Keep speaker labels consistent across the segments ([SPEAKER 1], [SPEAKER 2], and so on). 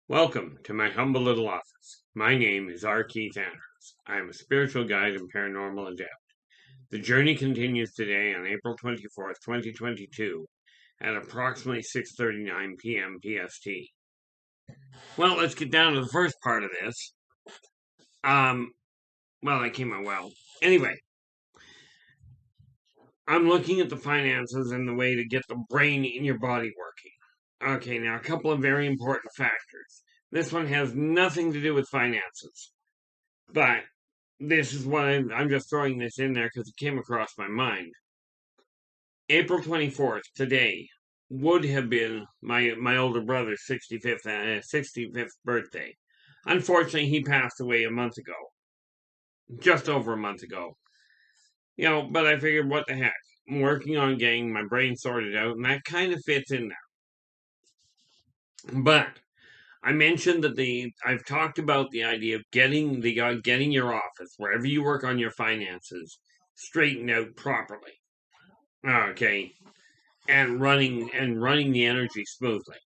[SPEAKER 1] Welcome to my humble little office. My name is R. Keith Andrews. I am a spiritual guide and paranormal adept. The journey continues today on April 24th, 2022 at approximately 6:39 p.m. PST. Well, let's get down to the first part of this. That came out well. Anyway, I'm looking at the finances and the way to get the brain in your body working. Okay, now a couple of very important factors. This one has nothing to do with finances, but this is what I'm just throwing this in there because it came across my mind. April 24th, today, would have been my older brother's 65th birthday. Unfortunately, he passed away a month ago, just over a month ago. But I figured, what the heck? I'm working on getting my brain sorted out, and that kind of fits in there. But I mentioned that I've talked about the idea of getting your office, wherever you work on your finances, straightened out properly. Okay, and running the energy smoothly.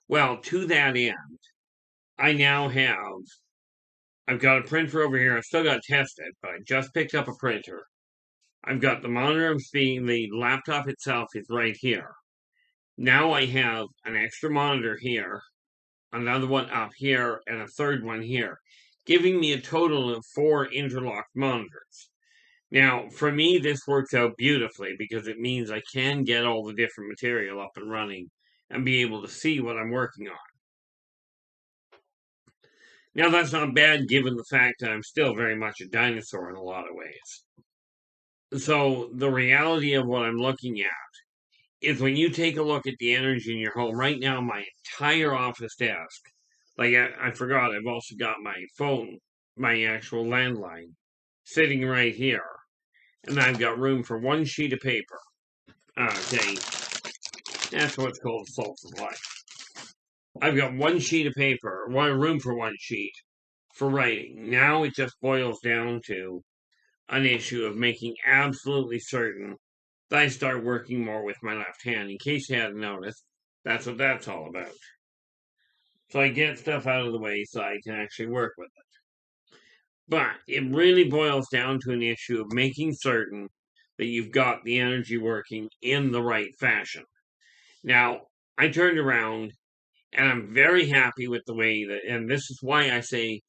[SPEAKER 1] Well, to that end, I've got a printer over here. I still got to test it, but I just picked up a printer. I've got the monitor I'm speaking. The laptop itself is right here. Now I have an extra monitor here, another one up here, and a third one here, giving me a total of 4 interlocked monitors. Now, for me, this works out beautifully because it means I can get all the different material up and running and be able to see what I'm working on. Now, that's not bad given the fact that I'm still very much a dinosaur in a lot of ways. So, the reality of what I'm looking at is when you take a look at the energy in your home, right now, my entire office desk, like I forgot, I've also got my phone, my actual landline, sitting right here. And I've got room for one sheet of paper. Okay, that's what's called salt of life. I've got one sheet of paper, one room for one sheet for writing. Now it just boils down to an issue of making absolutely certain that I start working more with my left hand. In case you hadn't noticed, that's what that's all about. So I get stuff out of the way so I can actually work with it. But it really boils down to an issue of making certain that you've got the energy working in the right fashion. Now, I turned around and I'm very happy with the way that, and this is why I say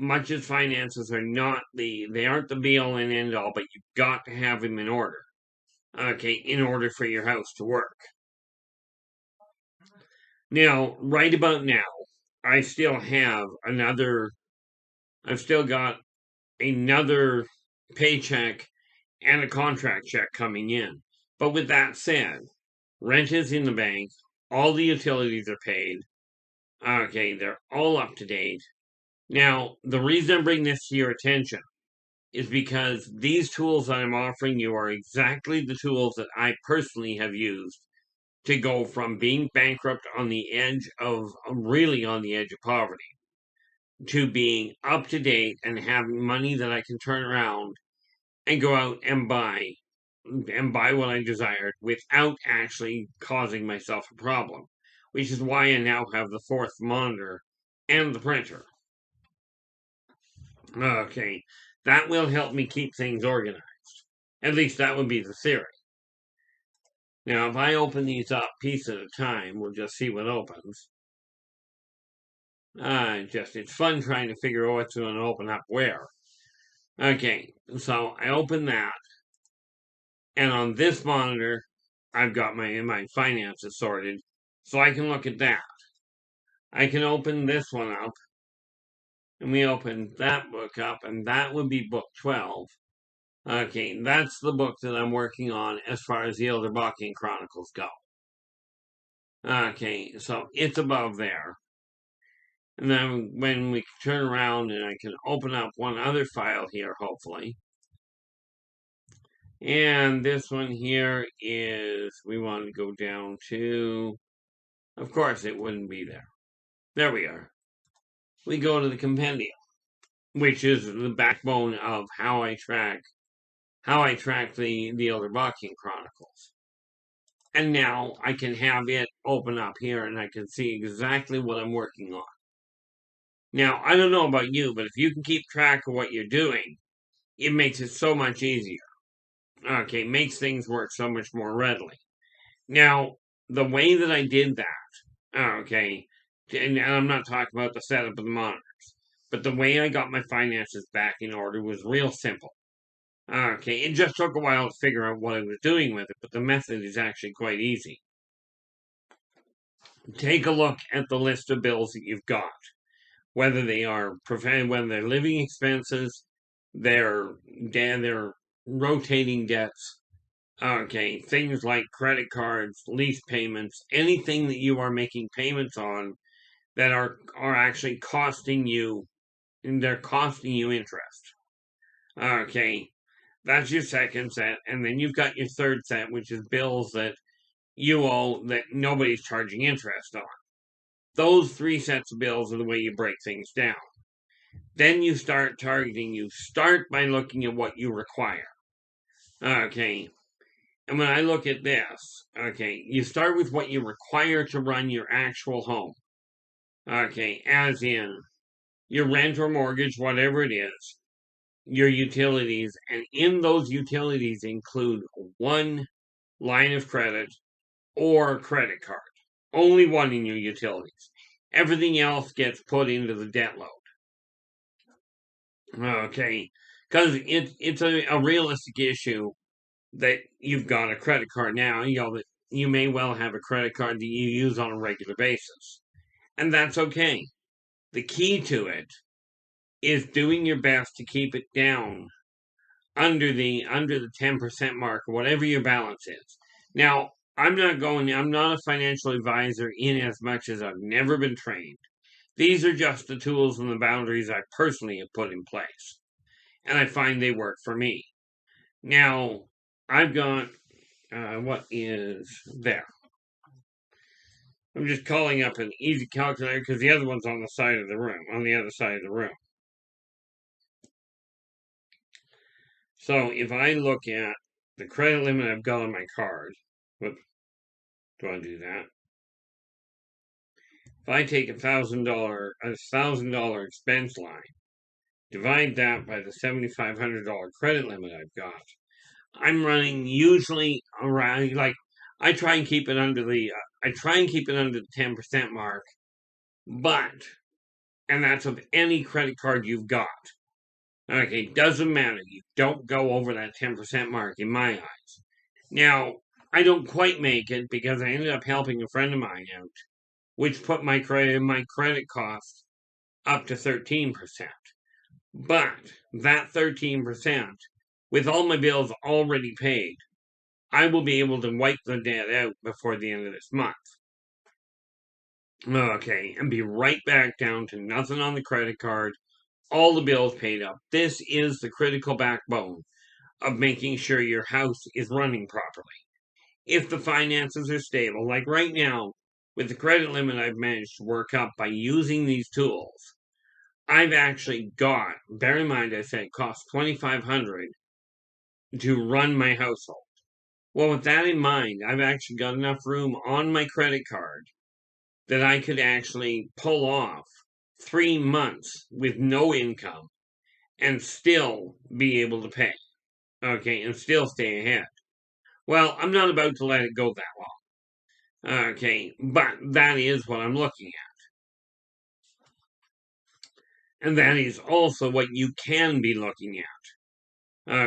[SPEAKER 1] much as finances are not they aren't the be all and end all, but you've got to have them in order. Okay, in order for your house to work. Now, right about now, I still have I've still got another paycheck and a contract check coming in. But with that said, rent is in the bank, all the utilities are paid. Okay, they're all up to date. Now, the reason I'm bringing this to your attention is because these tools that I'm offering you are exactly the tools that I personally have used to go from being bankrupt on the edge of really on the edge of poverty to being up to date and having money that I can turn around and go out and buy what I desired without actually causing myself a problem, which is why I now have the fourth monitor and the printer. Okay, that will help me keep things organized. At least that would be the theory. Now, if I open these up piece at a time, we'll just see what opens. It's fun trying to figure out what's going to open up where. Okay, so I open that, and on this monitor, I've got my finances sorted, so I can look at that. I can open this one up, and we open that book up, and that would be book 12. Okay, that's the book that I'm working on as far as the Yldrbac Chronicles go. Okay, so it's above there. And then when we turn around and I can open up one other file here, hopefully. And this one here is, we want to go down to, of course it wouldn't be there. There we are. We go to the compendium, which is the backbone of how I track the Yldrbac Chronicles. And now I can have it open up here and I can see exactly what I'm working on. Now, I don't know about you, but if you can keep track of what you're doing, it makes it so much easier. Okay, it makes things work so much more readily. Now, the way that I did that, okay, and I'm not talking about the setup of the monitors, but the way I got my finances back in order was real simple. Okay, it just took a while to figure out what I was doing with it, but the method is actually quite easy. Take a look at the list of bills that you've got, whether they're living expenses, they're rotating debts. Okay, things like credit cards, lease payments, anything that you are making payments on that are actually costing you, and they're costing you interest. Okay, that's your second set, and then you've got your third set, which is bills that you owe that nobody's charging interest on. Those three sets of bills are the way you break things down. Then you start targeting. You start by looking at what you require. Okay, and when I look at this, okay, you start with what you require to run your actual home. Okay, as in your rent or mortgage, whatever it is, your utilities, and in those utilities include one line of credit or credit card. Only one in your utilities. Everything else gets put into the debt load. Okay, because it's a realistic issue that you've got a credit card now. That you may well have a credit card that you use on a regular basis, and that's okay. The key to it is doing your best to keep it down under the 10% mark, or whatever your balance is. Now, I'm not a financial advisor in as much as I've never been trained. These are just the tools and the boundaries I personally have put in place, and I find they work for me. Now, I've got what is there? I'm just calling up an easy calculator because the other one's on the side of the room, on the other side of the room. So if I look at the credit limit I've got on my card, whoops, do I do that? If I take $1,000 expense line, divide that by the $7,500 credit limit I've got, I'm running usually around I try and keep it under the 10% mark, and that's of any credit card you've got. Okay, doesn't matter. You don't go over that 10% mark in my eyes. Now, I don't quite make it because I ended up helping a friend of mine out, which put my credit cost up to 13%. But that 13%, with all my bills already paid, I will be able to wipe the debt out before the end of this month. Okay, and be right back down to nothing on the credit card, all the bills paid up. This is the critical backbone of making sure your house is running properly. If the finances are stable, like right now, with the credit limit I've managed to work up by using these tools, I've actually got, bear in mind I said it costs $2,500 to run my household. Well, with that in mind, I've actually got enough room on my credit card that I could actually pull off 3 months with no income and still be able to pay. Okay, and still stay ahead. Well, I'm not about to let it go that long. Okay, but that is what I'm looking at. And that is also what you can be looking at.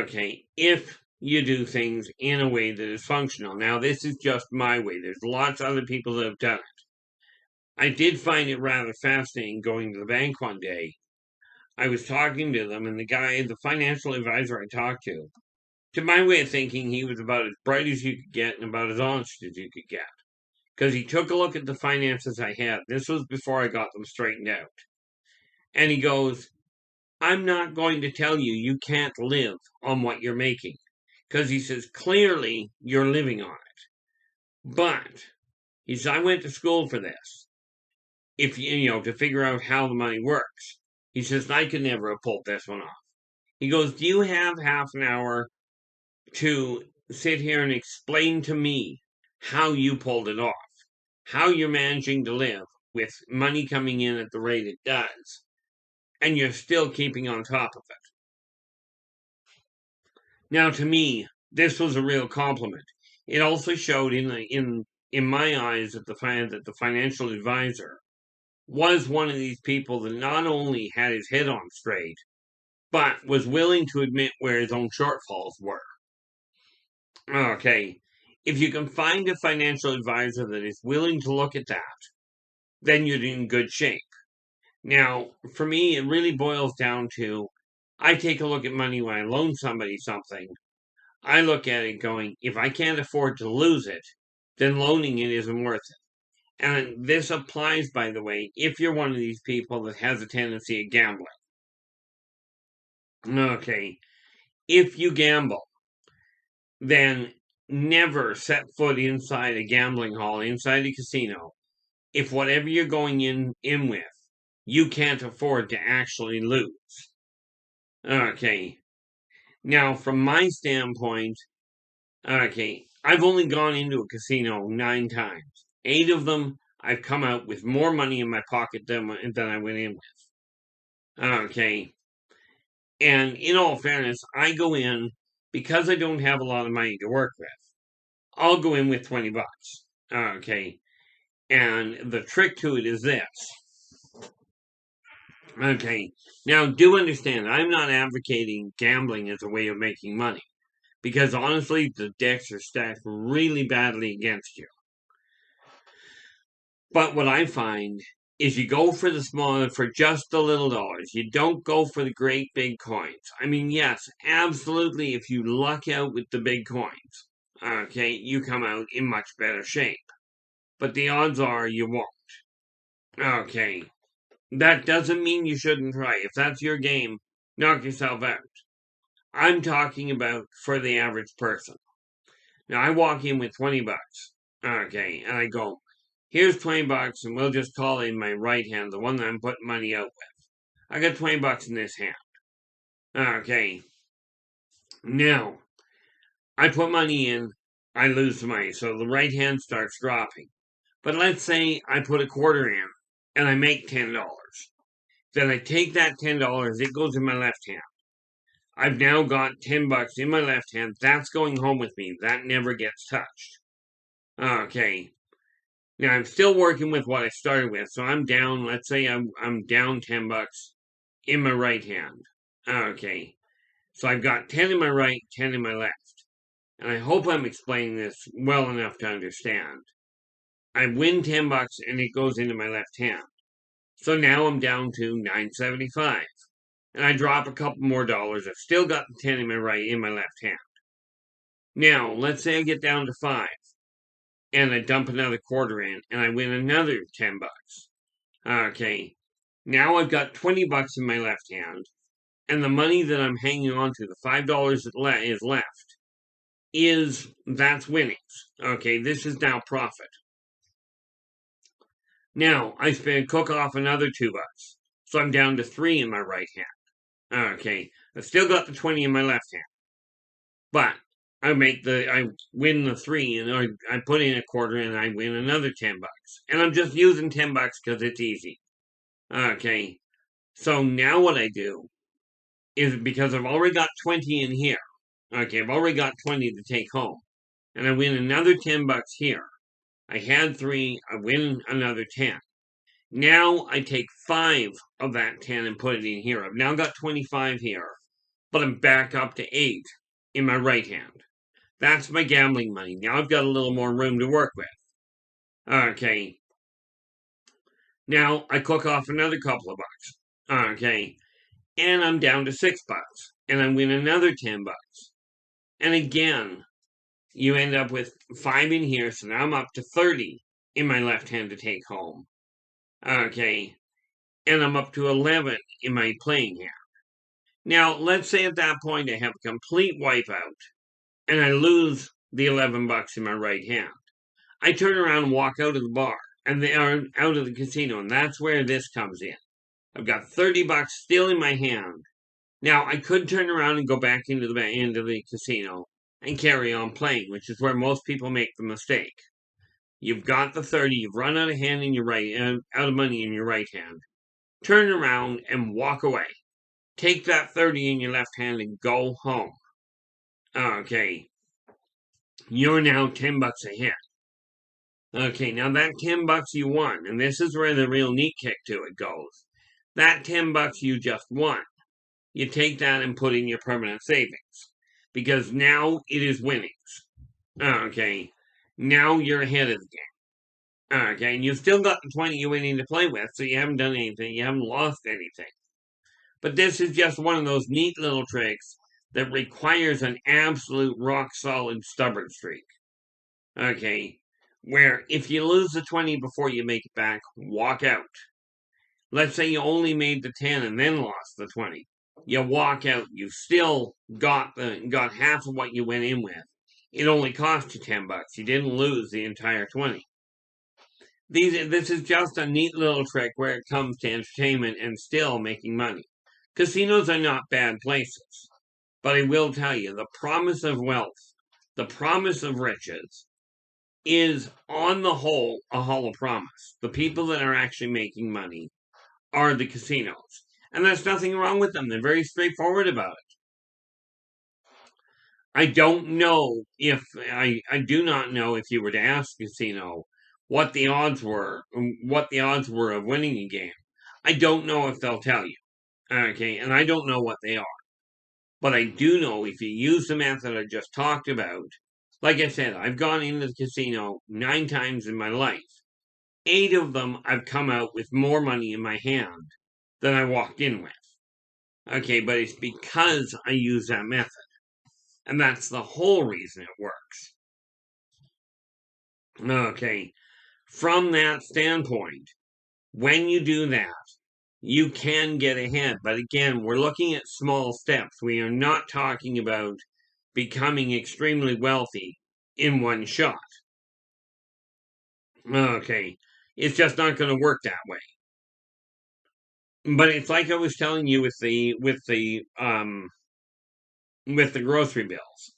[SPEAKER 1] Okay, if you do things in a way that is functional. Now, this is just my way. There's lots of other people that have done it. I did find it rather fascinating going to the bank one day. I was talking to them, and the financial advisor I talked to my way of thinking, he was about as bright as you could get and about as honest as you could get. Because he took a look at the finances I had. This was before I got them straightened out. And he goes, I'm not going to tell you you can't live on what you're making. Because he says, clearly you're living on it. But, he says, I went to school for this. To figure out how the money works. He says, I could never have pulled this one off. He goes, do you have half an hour to sit here and explain to me how you pulled it off? How you're managing to live with money coming in at the rate it does and you're still keeping on top of it. Now, to me, this was a real compliment. It also showed in my eyes that the financial advisor was one of these people that not only had his head on straight, but was willing to admit where his own shortfalls were. Okay, if you can find a financial advisor that is willing to look at that, then you're in good shape. Now, for me, it really boils down to I take a look at money when I loan somebody something. I look at it going, if I can't afford to lose it, then loaning it isn't worth it. And this applies, by the way, if you're one of these people that has a tendency of gambling. Okay, if you gamble, then never set foot inside a gambling hall, inside a casino, if whatever you're going in with, you can't afford to actually lose. Okay, now from my standpoint, okay, I've only gone into a casino 9 times. 8 of them, I've come out with more money in my pocket than I went in with. Okay, and in all fairness, I go in because I don't have a lot of money to work with. I'll go in with $20. Okay, and the trick to it is this. Okay, now do understand, I'm not advocating gambling as a way of making money. Because honestly, the decks are stacked really badly against you. But what I find is you go for just the little dollars. You don't go for the great big coins. I mean, yes, absolutely, if you luck out with the big coins, okay, you come out in much better shape. But the odds are you won't. Okay, that doesn't mean you shouldn't try. If that's your game, knock yourself out. I'm talking about for the average person. Now, I walk in with $20. Okay, and I go, here's $20, and we'll just call it in my right hand, the one that I'm putting money out with. I got $20 in this hand. Okay, now, I put money in, I lose the money, so the right hand starts dropping. But let's say I put a quarter in, and I make $10. Then I take that $10, it goes in my left hand. I've now got $10 in my left hand. That's going home with me. That never gets touched. Okay. Now I'm still working with what I started with, so I'm down. Let's say I'm down $10 in my right hand. Okay. So I've got 10 in my right, 10 in my left. And I hope I'm explaining this well enough to understand. I win $10 and it goes into my left hand. So now I'm down to $9.75. And I drop a couple more dollars. I've still got the 10 in my right, in my left hand. Now, let's say I get down to 5 and I dump another quarter in and I win another $10. Okay. Now I've got $20 in my left hand, and the money that I'm hanging on to, the $5 that is left, that's winnings. Okay, this is now profit. Now I cook off another $2. So I'm down to 3 in my right hand. Okay, I've still got the 20 in my left hand. But I win the 3, and I put in a quarter and I win another $10. And I'm just using $10 because it's easy. Okay, so now what I do is, because I've already got 20 in here. Okay, I've already got 20 to take home. And I win another $10 here. I had 3, I win another 10. Now I take 5 of that 10 and put it in here. I've now got 25 here, but I'm back up to 8 in my right hand. That's my gambling money. Now I've got a little more room to work with. Okay. Now I cook off another couple of bucks. Okay. And I'm down to $6. And I win another $10. And again, you end up with 5 in here, so now I'm up to 30 in my left hand to take home. Okay. And I'm up to 11 in my playing hand. Now, let's say at that point I have a complete wipeout, and I lose the $11 in my right hand. I turn around and walk out of the bar, and out of the casino, and that's where this comes in. I've got $30 still in my hand. Now, I could turn around and go back into the casino and carry on playing, which is where most people make the mistake. You've got the 30, you've run out of money in your right hand. turn around and walk away. Take that 30 in your left hand and go home. Okay. You're now $10 ahead. Okay, now that $10 you won, and this is where the real neat kick to it goes. That $10 you just won, you take that and put in your permanent savings. Because now it is winnings. Okay. Now you're ahead of the game. Okay, and you've still got the 20 you went in to play with, so you haven't done anything, you haven't lost anything. But this is just one of those neat little tricks that requires an absolute rock solid stubborn streak. Okay, where if you lose the 20 before you make it back, walk out. Let's say you only made the 10 and then lost the 20. You walk out, you've still got half of what you went in with. It only cost you $10. You didn't lose the entire 20. This is just a neat little trick where it comes to entertainment and still making money. Casinos are not bad places. But I will tell you, the promise of wealth, the promise of riches, is on the whole a hollow promise. The people that are actually making money are the casinos. And there's nothing wrong with them. They're very straightforward about it. I don't know if I do not know if you were to ask a casino what the odds were of winning a game. I don't know if they'll tell you. Okay, and I don't know what they are. But I do know if you use the method I just talked about, like I said, I've gone into the casino 9 times in my life. 8 of them I've come out with more money in my hand than I walked in with. Okay, but it's because I use that method. And that's the whole reason it works. Okay, from that standpoint, when you do that, you can get ahead. But again, we're looking at small steps. We are not talking about becoming extremely wealthy in one shot. Okay, it's just not going to work that way. But it's like I was telling you with the grocery bills.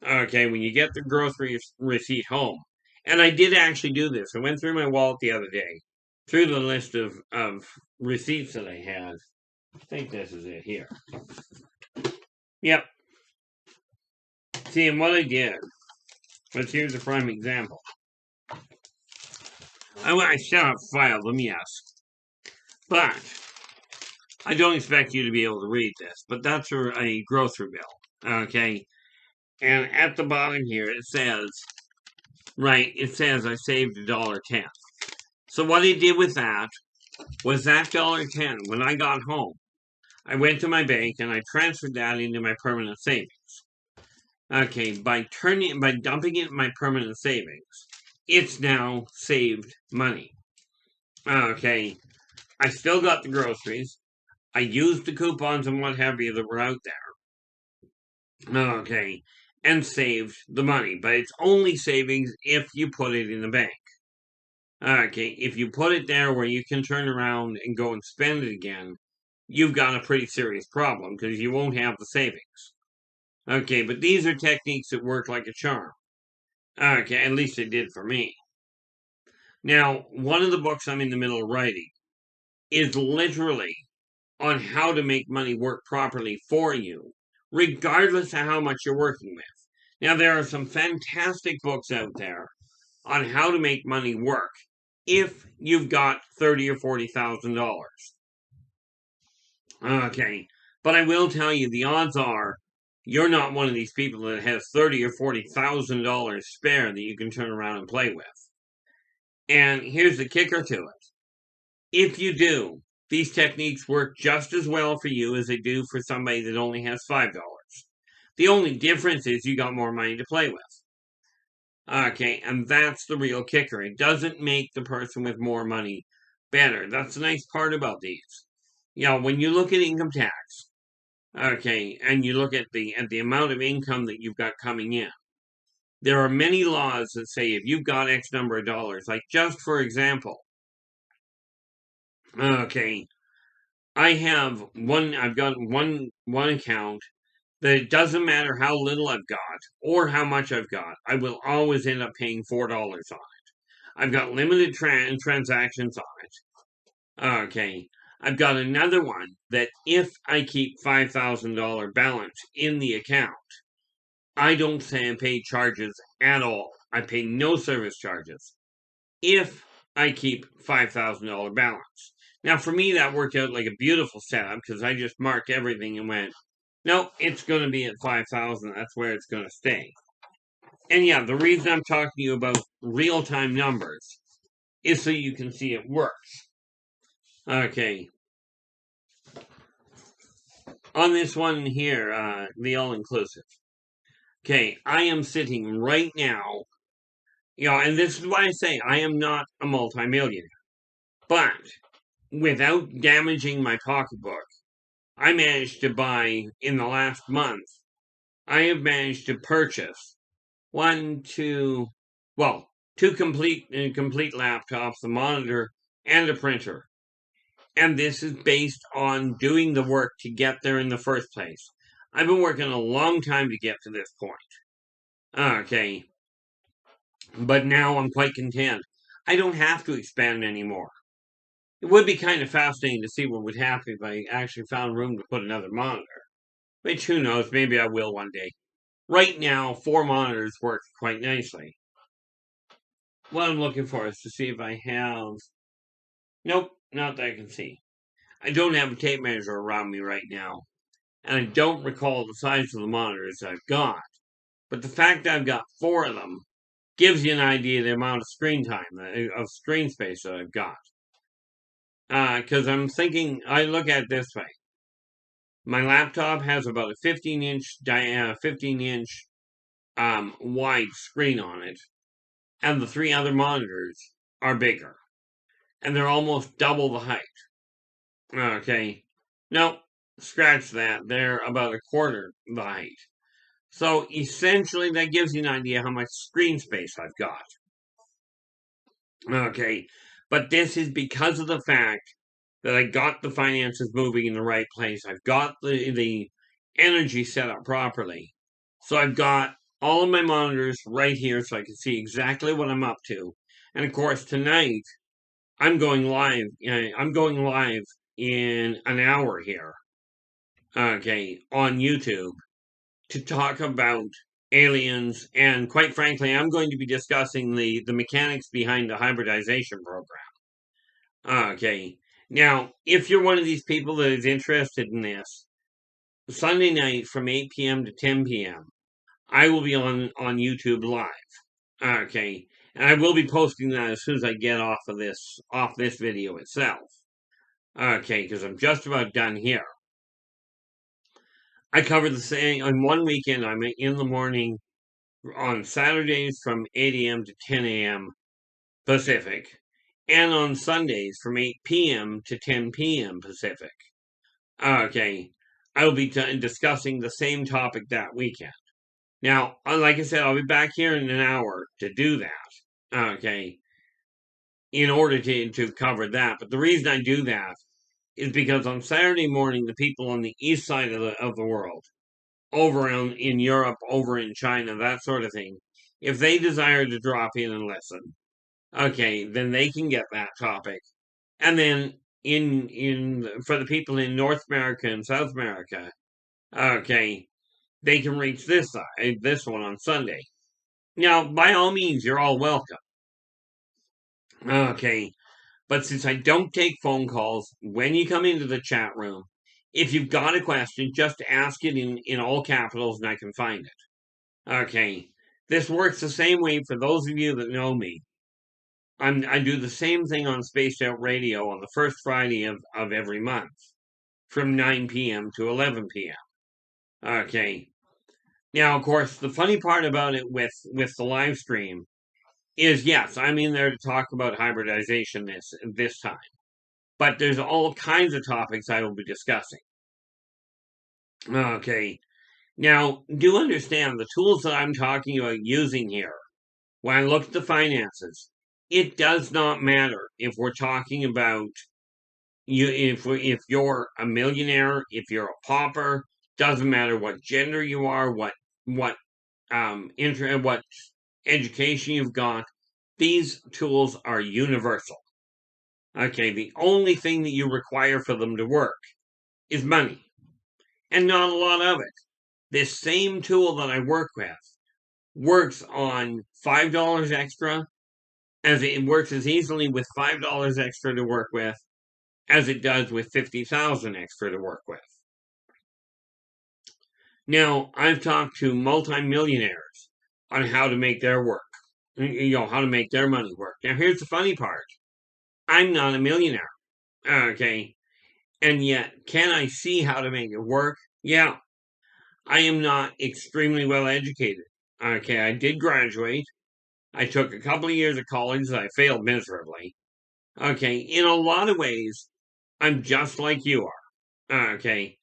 [SPEAKER 1] Okay, when you get the grocery receipt home, and I did actually do this. I went through my wallet the other day, through the list of receipts that I had. I think this is it here. Yep. See, and what I did, but here's a prime example. I set up file them, yes. But I don't expect you to be able to read this, but that's a grocery bill, okay? And at the bottom here, it says I saved $1.10. So what I did with that was that $1.10, when I got home, I went to my bank and I transferred that into my permanent savings. Okay, by dumping it in my permanent savings, it's now saved money. Okay, I still got the groceries. I used the coupons and what have you that were out there. Okay, and saved the money, but it's only savings if you put it in the bank. Okay, if you put it there where you can turn around and go and spend it again, you've got a pretty serious problem because you won't have the savings. Okay, but these are techniques that work like a charm. Okay, at least it did for me. Now, one of the books I'm in the middle of writing is literally on how to make money work properly for you, regardless of how much you're working with. Now, there are some fantastic books out there on how to make money work if you've got $30,000 or $40,000. Okay, but I will tell you, the odds are you're not one of these people that has $30,000 or $40,000 spare that you can turn around and play with. And here's the kicker to it. If you do, these techniques work just as well for you as they do for somebody that only has $5. The only difference is you got more money to play with. Okay, and that's the real kicker. It doesn't make the person with more money better. That's the nice part about these. You know, when you look at income tax, okay, and you look at the amount of income that you've got coming in, there are many laws that say if you've got X number of dollars, like just for example, okay, I've got one account that it doesn't matter how little I've got or how much I've got, I will always end up paying $4 on it. I've got limited transactions on it. Okay. I've got another one that if I keep $5,000 balance in the account, I don't pay charges at all. I pay no service charges if I keep $5,000 balance. Now, for me, that worked out like a beautiful setup because I just marked everything and went, no, it's going to be at 5,000. That's where it's going to stay. And yeah, the reason I'm talking to you about real-time numbers is so you can see it works. Okay. On this one here, the all-inclusive. Okay, I am sitting right now, and this is why I say I am not a multimillionaire. But without damaging my pocketbook, I managed to buy, in the last month, I have managed to purchase two complete laptops, a monitor, and a printer. And this is based on doing the work to get there in the first place. I've been working a long time to get to this point. Okay. But now I'm quite content. I don't have to expand anymore. It would be kind of fascinating to see what would happen if I actually found room to put another monitor. Which, who knows, maybe I will one day. Right now, 4 monitors work quite nicely. What I'm looking for is to see if I have... Nope, not that I can see. I don't have a tape measure around me right now. And I don't recall the size of the monitors I've got. But the fact that I've got 4 of them gives you an idea of the amount of screen time, of screen space that I've got. Because I'm thinking, I look at it this way. My laptop has about a 15-inch wide screen on it, and the 3 other monitors are bigger, and they're almost double the height. Okay, no, scratch that. They're about a quarter the height. So essentially, that gives you an idea how much screen space I've got. Okay, but this is because of the fact that I got the finances moving in the right place. I've got the energy set up properly. So I've got all of my monitors right here so I can see exactly what I'm up to. And of course, tonight, I'm going live. I'm going live in an hour here, okay, on YouTube to talk about aliens. And quite frankly, I'm going to be discussing the mechanics behind the hybridization program. Okay. Now, if you're one of these people that is interested in this, Sunday night from 8 p.m. to 10 p.m., I will be on YouTube live. Okay. And I will be posting that as soon as I get off this video itself. Okay, because I'm just about done here. I cover the same on one weekend. I'm in the morning on Saturdays from 8 a.m. to 10 a.m. Pacific, and on Sundays from 8 p.m. to 10 p.m. Pacific. Okay, I will be discussing the same topic that weekend. Now, like I said, I'll be back here in an hour to do that. Okay, in order to cover that. But the reason I do that is because on Saturday morning, the people on the east side of the world, over in Europe, over in China, that sort of thing, if they desire to drop in and listen, okay, then they can get that topic. And then for the people in North America and South America, okay, they can reach this one on Sunday. Now, by all means, you're all welcome. Okay, but since I don't take phone calls, when you come into the chat room, if you've got a question, just ask it in all capitals and I can find it. Okay, this works the same way for those of you that know me. I do the same thing on Spaced Out Radio on the first Friday of every month from 9 p.m. to 11 p.m. Okay. Now, of course, the funny part about it with the live stream is, yes, I'm in there to talk about hybridization this time. But there's all kinds of topics I will be discussing. Okay. Now, do understand the tools that I'm talking about using here, when I look at the finances, it does not matter if we're talking about if you're a millionaire, if you're a pauper, doesn't matter what gender you are, what education you've got. These tools are universal. Okay, the only thing that you require for them to work is money, and not a lot of it. This same tool that I work with works on $5 extra, as it works as easily with $5 extra to work with as it does with 50,000 extra to work with. Now, I've talked to multimillionaires on how to make their work, how to make their money work. Now, here's the funny part. I'm not a millionaire, okay? And yet, can I see how to make it work? Yeah. I am not extremely well educated. Okay, I did graduate. I took a couple of years of college that I failed miserably. Okay, in a lot of ways, I'm just like you are. Okay,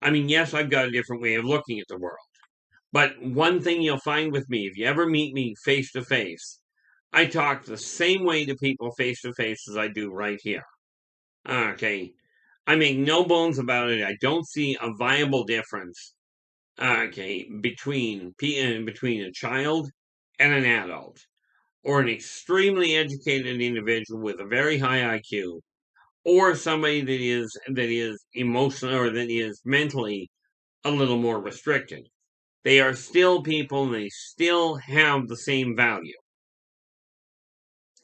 [SPEAKER 1] I mean, yes, I've got a different way of looking at the world. But one thing you'll find with me, if you ever meet me face to face, I talk the same way to people face to face as I do right here. Okay, I make no bones about it. I don't see a viable difference. Okay, between a child and an adult, or an extremely educated individual with a very high IQ, or somebody that is emotional or that is mentally a little more restricted. They are still people and they still have the same value.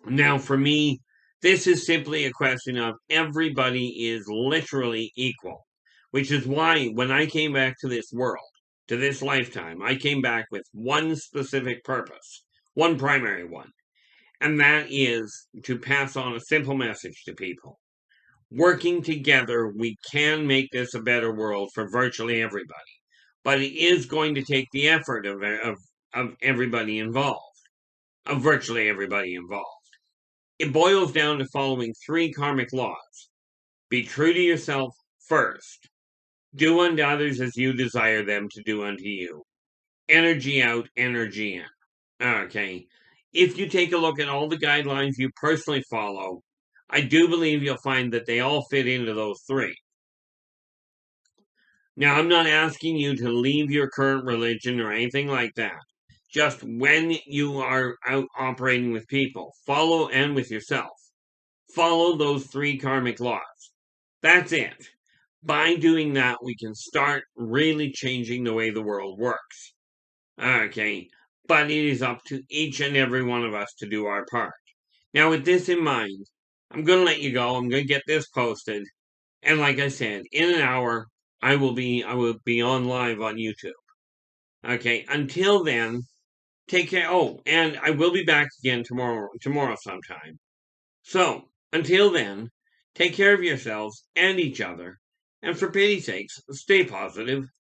[SPEAKER 1] Now, for me, this is simply a question of everybody is literally equal, which is why when I came back to this world, to this lifetime, I came back with one specific purpose, one primary one, and that is to pass on a simple message to people. Working together, we can make this a better world for virtually everybody. But it is going to take the effort of everybody involved, of virtually everybody involved. It boils down to following three karmic laws. Be true to yourself first. Do unto others as you desire them to do unto you. Energy out, energy in. Okay. If you take a look at all the guidelines you personally follow, I do believe you'll find that they all fit into those three. Now, I'm not asking you to leave your current religion or anything like that. Just when you are out operating with people, follow and with yourself, follow those three karmic laws. That's it. By doing that, we can start really changing the way the world works. Okay. But it is up to each and every one of us to do our part. Now, with this in mind, I'm going to let you go. I'm going to get this posted. And like I said, in an hour, I will be on live on YouTube. Okay. Until then, take care. Oh, and I will be back again tomorrow sometime. So, until then, take care of yourselves and each other. And for pity's sakes, stay positive.